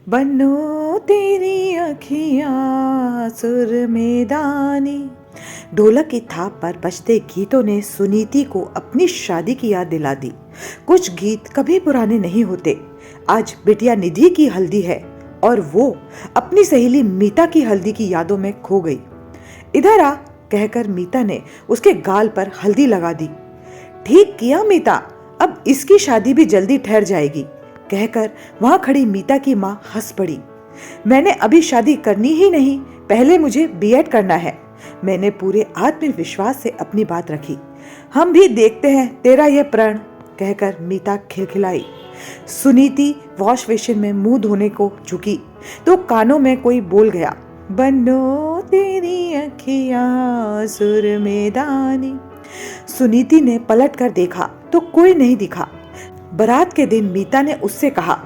बनो तेरी अखियाँ सुरमेदानी। ढोलक की थाप पर बजते गीतों ने सुनीति को अपनी शादी की याद दिला दी। कुछ गीत कभी पुराने नहीं होते। आज बिटिया निधि की हल्दी है और वो अपनी सहेली मीता की हल्दी की यादों में खो गई। इधर आ, कहकर मीता ने उसके गाल पर हल्दी लगा दी। ठीक किया मीता, अब इसकी शादी भी जल्दी ठहर जाएगी, कहकर वहां खड़ी मीता की मां हंस पड़ी। मैंने अभी शादी करनी ही नहीं, पहले मुझे बीएड करना है। मैंने पूरे आत्मविश्वास से अपनी बात रखी। हम भी देखते हैं तेरा यह प्रण, कहकर मीता खिलखिलाई। सुनीति वॉश बेसिन में मुंह धोने को झुकी तो कानों में कोई बोल गया, बनो तेरी अखियाँ सुरमेदानी। सुनीति ने पलट कर देखा तो कोई नहीं दिखा। बारात के दिन मीता ने उससे कहा,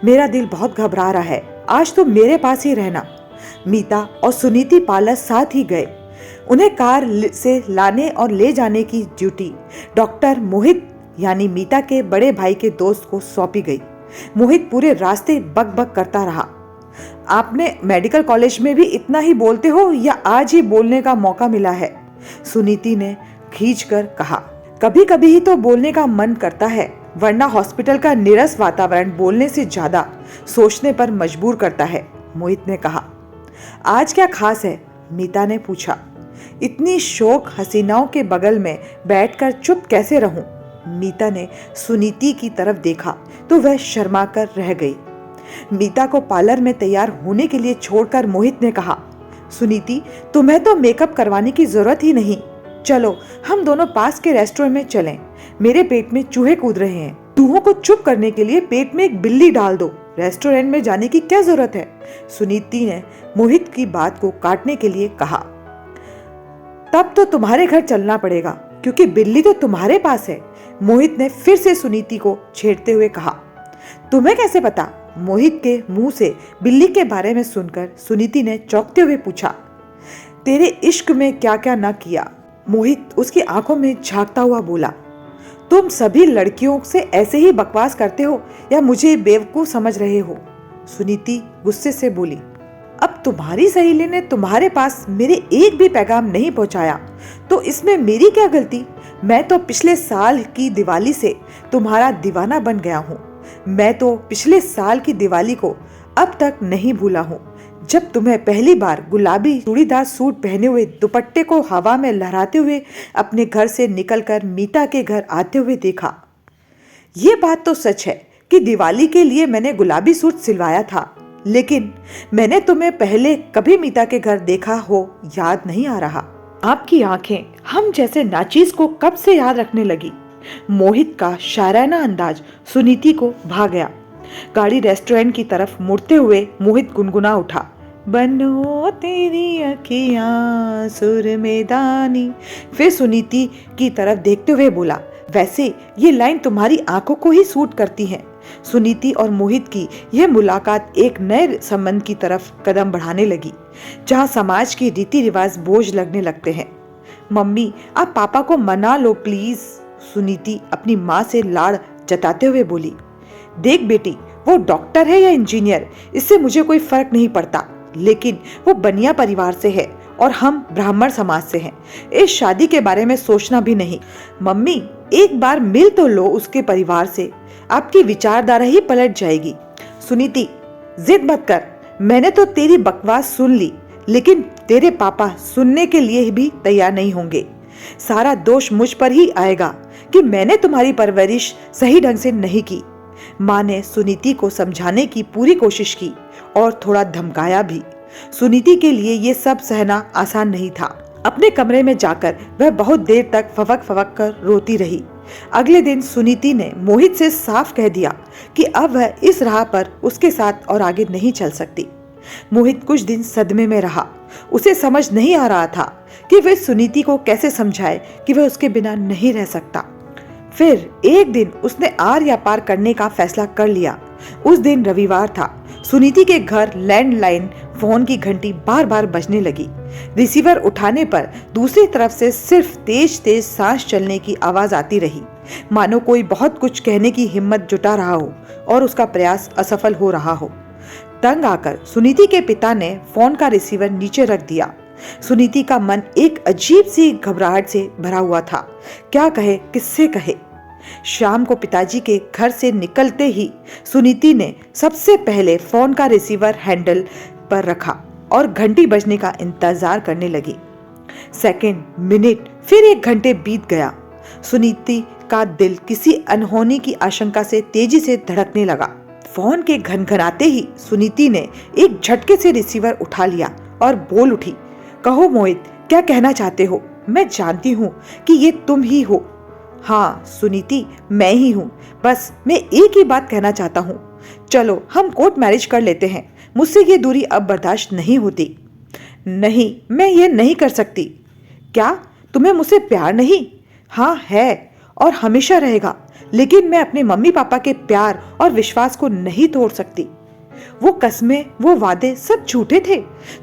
मेरा दिल बहुत घबरा रहा है, आज तो मेरे पास ही रहना। मीता और सुनीति पार्लर साथ ही गए। उन्हें कार से लाने और ले जाने की ड्यूटी डॉक्टर मोहित यानी मीता के बड़े भाई के दोस्त को सौंपी गई। मोहित पूरे रास्ते बक करता रहा, आपने मेडिकल कॉलेज में भी इतना ही बोलते हो या आज ही बोलने का मौका मिला है? सुनीति ने खींचकर कहा, कभी कभी ही तो बोलने का मन करता है, वरना हॉस्पिटल का नीरस वातावरण बोलने से ज्यादा सोचने पर मजबूर करता है, मोहित ने कहा। आज क्या खास है? मीता ने पूछा। इतनी शौक हसीनाओं के बगल में बैठकर चुप कैसे रहूं? मीता ने सुनीति की तरफ देखा तो वह शर्मा कर रह गई। मीता को पार्लर में तैयार होने के लिए छोड़कर मोहित ने कहा, सुनीति तुम्हें तो मेकअप करवाने की जरूरत ही नहीं, चलो हम दोनों पास के रेस्टोरेंट में चलें। मेरे पेट में चूहे कूद रहे हैं, चूहों को चुप करने के लिए पेट में एक बिल्ली डाल दो, रेस्टोरेंट में जाने की क्या जरूरत है? सुनीति ने मोहित की बात को काटने के लिए कहा। तब तो तुम्हारे घर चलना पड़ेगा क्योंकि बिल्ली तो तुम्हारे पास है, मोहित ने फिर से सुनीति को छेड़ते हुए कहा। तुम्हें कैसे पता? मोहित के मुंह से बिल्ली के बारे में सुनकर सुनीति ने चौंकते हुए पूछा। तेरे इश्क में क्या क्या ना किया, मोहित उसकी आंखों में झांकता हुआ बोला। तुम सभी लड़कियों से ऐसे ही बकवास करते हो या मुझे बेवकूफ समझ रहे हो? सुनीति गुस्से से बोली। अब तुम्हारी सहेली ने तुम्हारे पास मेरे एक भी पैगाम नहीं पहुंचाया तो इसमें मेरी क्या गलती? मैं तो पिछले साल की दिवाली से तुम्हारा दीवाना बन गया हूँ। मैं तो पिछले साल की दिवाली को अब तक नहीं भूला हूँ, जब तुम्हें पहली बार गुलाबी चूड़ीदार सूट पहने हुए दुपट्टे को हवा में लहराते हुए अपने घर से निकलकर मीता के घर आते हुए देखा। ये बात तो सच है कि दिवाली के लिए मैंने गुलाबी सूट सिलवाया था, लेकिन मैंने तुम्हें पहले कभी मीता के घर देखा हो याद नहीं आ रहा। आपकी आंखें हम जैसे नाचीज को कब से याद रखने लगी? मोहित का शायराना अंदाज सुनीति को भा गया। गाड़ी रेस्टोरेंट की तरफ मुड़ते हुए मोहित गुनगुना उठा, बनो तेरी अखियाँ सुरमेदानी। फिर सुनीति की तरफ देखते हुए बोला, वैसे ये लाइन तुम्हारी आंखों को ही सूट करती है। सुनीति और मोहित की यह मुलाकात एक नए संबंध की तरफ कदम बढ़ाने लगी, जहां समाज की रीति रिवाज बोझ लगने लगते हैं। मम्मी आप पापा को मना लो प्लीज, सुनीति अपनी माँ से लाड़ जताते हुए बोली। देख बेटी, वो डॉक्टर है या इंजीनियर, इससे मुझे कोई फर्क नहीं पड़ता, लेकिन वो बनिया परिवार से है और हम ब्राह्मण समाज से हैं। इस शादी के बारे में सोचना भी नहीं। मम्मी एक बार मिल तो लो उसके परिवार से, आपकी विचारधारा ही पलट जाएगी। सुनीति जिद मत कर, मैंने तो तेरी बकवास सुन ली, लेकिन तेरे पापा सुनने के लिए भी तैयार नहीं होंगे। सारा दोष मुझ पर ही आएगा कि मैंने तुम्हारी परवरिश सही ढंग से नहीं की। माँ ने सुनीति को समझाने की पूरी कोशिश की और थोड़ा धमकाया भी। सुनीति के लिए ये सब सहना आसान नहीं था। अपने कमरे में जाकर वह बहुत देर तक फवक कर रोती रही। अगले दिन सुनीति ने मोहित से साफ कह दिया कि अब वह इस राह पर उसके साथ और आगे नहीं चल सकती। मोहित कुछ दिन सदमे में रहा। उसे समझ नहीं आ रहा था कि वह सुनीति को कैसे समझाए कि वह उसके बिना नहीं रह सकता। फिर एक दिन उसने आर या पार करने का फैसला कर लिया। उस दिन रविवार था। सुनीति के घर लैंडलाइन फोन की घंटी बार बार बजने लगी। रिसीवर उठाने पर दूसरी तरफ से सिर्फ तेज तेज सांस चलने की आवाज आती रही, मानो कोई बहुत कुछ कहने की हिम्मत जुटा रहा हो और उसका प्रयास असफल हो रहा हो। तंग आकर सुनीति के पिता ने फोन का रिसीवर नीचे रख दिया। सुनीति का मन एक अजीब सी घबराहट से भरा हुआ था। क्या कहे, किससे कहे? शाम को पिताजी के घर से निकलते ही सुनीति ने सबसे पहले फोन का रिसीवर हैंडल पर रखा और घंटी बजने का इंतजार करने लगी। सेकंड, मिनट, फिर 1 घंटे बीत गया। सुनीति का दिल किसी अनहोनी की आशंका से तेजी से धड़कने लगा। फोन के घनघनाते ही सुनीति ने एक झटके से रिसीवर उठा लिया और बोल उठी, कहो मोहित, क्या कहना चाहते हो? मैं जानती हूँ कि ये तुम ही हो। हाँ सुनीति, मैं ही हूँ। बस मैं एक ही बात कहना चाहता हूँ, चलो हम कोर्ट मैरिज कर लेते हैं। मुझसे ये दूरी अब बर्दाश्त नहीं होती। नहीं, मैं ये नहीं कर सकती। क्या तुम्हें मुझसे प्यार नहीं? हाँ है, और हमेशा रहेगा, लेकिन मैं अपने मम्मी पापा के प्यार और विश्वास को नहीं तोड़ सकती। वो कस्में, वो वादे सब झूठे थे।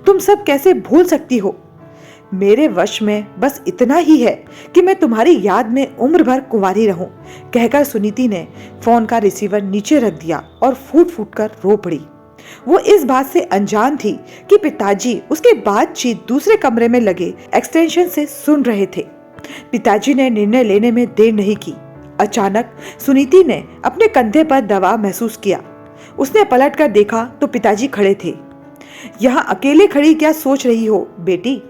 तुम सब कैसे भूल सकती हो? मेरे वश में बस इतना ही है कि मैं तुम्हारी याद में उम्र भर कुंवारी रहूं, कहकर सुनीति ने फोन का रिसीवर नीचे रख दिया और फूट फूट कर रो पड़ी। वो इस बात से अनजान थी कि पिताजी उसके बातचीत दूसरे कमरे में लगे एक्सटेंशन से सुन रहे थे। पिताजी ने निर्णय लेने में देर नहीं की। अचानक सुनीति ने अपने कंधे पर दबाव महसूस किया। उसने पलटकर देखा तो पिताजी खड़े थे। यहाँ अकेले खड़ी क्या सोच रही हो बेटी?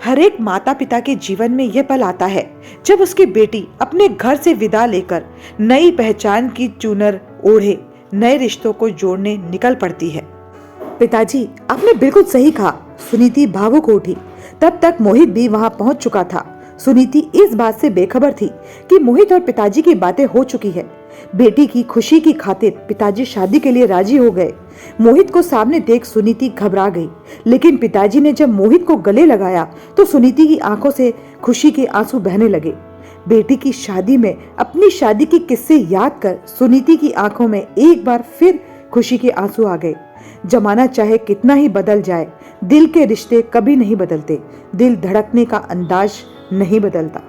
हर एक माता पिता के जीवन में यह पल आता है जब उसकी बेटी अपने घर से विदा लेकर नई पहचान की चुनर ओढ़े नए रिश्तों को जोड़ने निकल पड़ती है। पिताजी, आपने बिल्कुल सही कहा। सुनीति भावुक हो उठी। तब तक मोहित भी वहां पहुंच चुका था। सुनीति इस बात से बेखबर थी कि मोहित और पिताजी की बातें हो चुकी है। बेटी की खुशी की खातिर पिताजी शादी के लिए राजी हो गए। मोहित को सामने देख सुनीति घबरा गई, लेकिन पिताजी ने जब मोहित को गले लगाया तो सुनीति की आंखों से खुशी के आंसू बहने लगे। बेटी की शादी में अपनी शादी के किस्से याद कर सुनीति की आंखों में एक बार फिर खुशी के आंसू आ गए। जमाना चाहे कितना ही बदल जाए, दिल के रिश्ते कभी नहीं बदलते। दिल धड़कने का अंदाज नहीं बदलता।